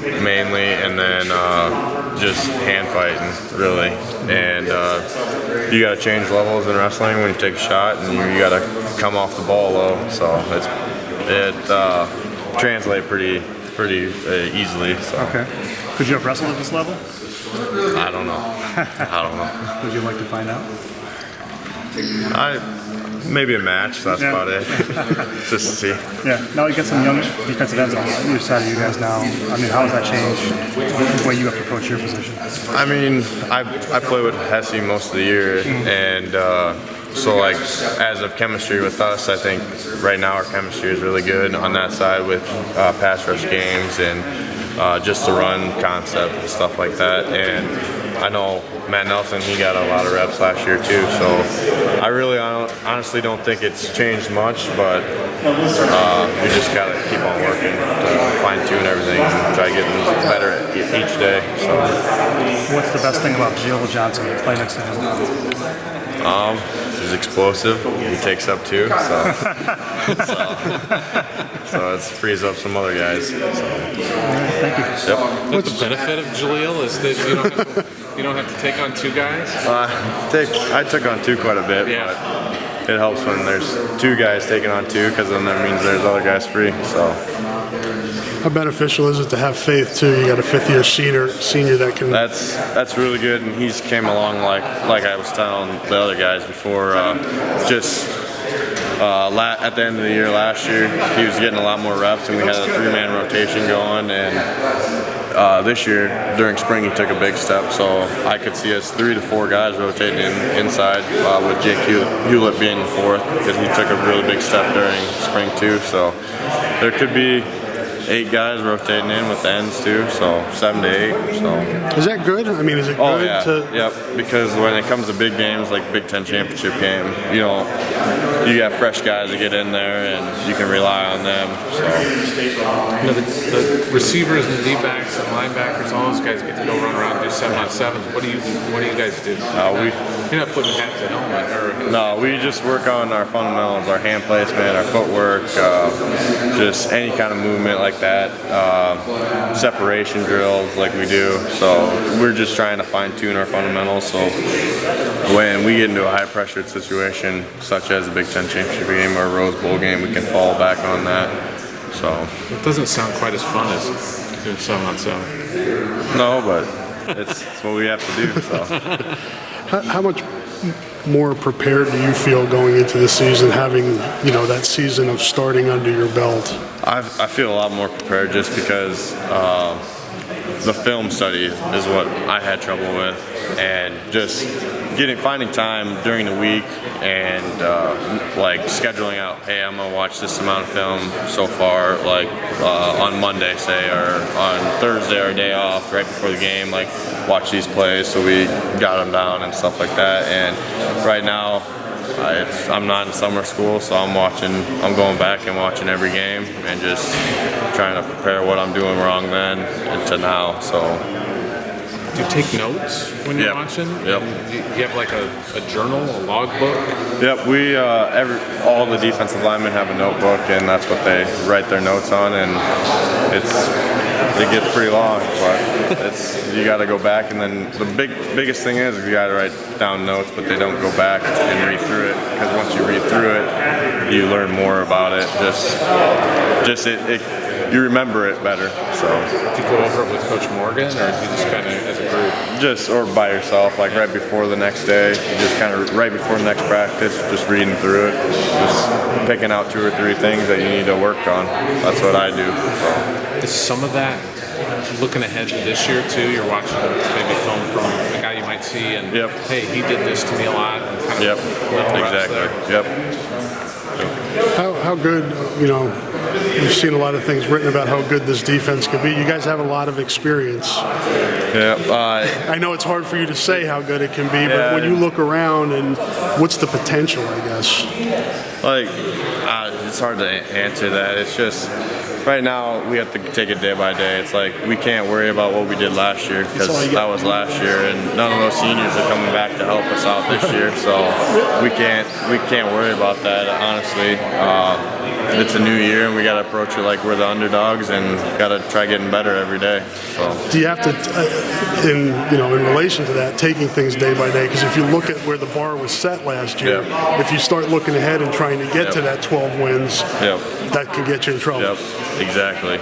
mainly, and then just hand fighting, really. And you got to change levels in wrestling when you take a shot, and you got to come off the ball low. So it translates pretty easily. So. Okay. Could you have wrestled at this level? I don't know. Would you like to find out? Maybe a match, that's about it. Just to see. Yeah. Now you got some young defensive ends on either side of you guys now. I mean, how has that changed the way you have to approach your position? I mean, I play with Hesse most of the year, and so like as of chemistry with us, I think right now our chemistry is really good on that side with pass rush games and just the run concept and stuff like that. And I know Matt Nelson, he got a lot of reps last year too, so I really honestly don't think it's changed much, but we just got to keep on working to fine-tune everything and try getting better each day. So. What's the best thing about Jill Johnson to play next to him? He's explosive. He takes up too, so it frees up some other guys. So. Thank you. Yep. What's the benefit of Jaleel is that you don't have to take on two guys? I took on two quite a bit, but it helps when there's two guys taking on two, because then that means there's other guys free. So. How beneficial is it to have faith too? You got a fifth-year senior that can. That's really good, and he's came along like I was telling the other guys before. At the end of the year last year, he was getting a lot more reps, and we had a three-man rotation going. And this year during spring, he took a big step. So I could see us 3 to 4 guys rotating inside with Jake Hewlett being the fourth, because he took a really big step during spring too. So there could be 8 guys rotating in with the ends too, so 7 to 8. So is that good? I mean, is it good? Oh yeah, yep. Because when it comes to big games like Big Ten championship game, you got fresh guys that get in there, and you can rely on them. So the receivers and D-backs and linebackers, all those guys get to go run around and do 7-on-7s. What do you guys do? You're not putting hat to helmet, No, we just work on our fundamentals, our hand placement, our footwork, just any kind of movement like that, separation drills like we do. So we're just trying to fine-tune our fundamentals, so when we get into a high-pressured situation such as a Big Ten championship game or a Rose Bowl game, we can fall back on that. So it doesn't sound quite as fun as doing 7-on-7. No, but it's what we have to do. So how much more prepared do you feel going into the season, having that season of starting under your belt? I feel a lot more prepared, just because the film study is what I had trouble with, and just finding time during the week and like scheduling out, hey, I'm gonna watch this amount of film so far, like on Monday, say, or on Thursday, our day off right before the game, like watch these plays, so we got them down and stuff like that. And right now I'm not in summer school, so I'm going back and watching every game and just trying to prepare what I'm doing wrong then to now. So do you take notes when you're watching? Yep. Do you have like a journal, a logbook? Yep. We all the defensive linemen have a notebook, and that's what they write their notes on, and it gets pretty long, but you got to go back, and then the biggest thing is you got to write down notes, but they don't go back and read through it, because once you read through it, you learn more about it. You remember it better. So do you go over it with Coach Morgan, or do you just kind of as a group? Or by yourself, like right before the next day, just kind of right before the next practice, just reading through it, just picking out 2 or 3 things that you need to work on. That's what I do. So. Is some of that looking ahead to this year too? You're watching maybe film from a guy you might see, and hey, he did this to me a lot. And kind of exactly. Yep. How good, we've seen a lot of things written about how good this defense could be. You guys have a lot of experience. Yeah. I know it's hard for you to say how good it can be, but when you look around, and what's the potential, I guess? It's hard to answer that. It's just right now we have to take it day by day. It's like we can't worry about what we did last year, because that was last year, and none of those seniors are coming back to help us out this year. So we can't worry about that, honestly. it's a new year and we got to approach it like we're the underdogs and got to try getting better every day. So. Do you have to, in relation to that, taking things day by day? Because if you look at where the bar was set last year, if you start looking ahead and trying to get to that 12 wins, that can get you in trouble. Yep, exactly.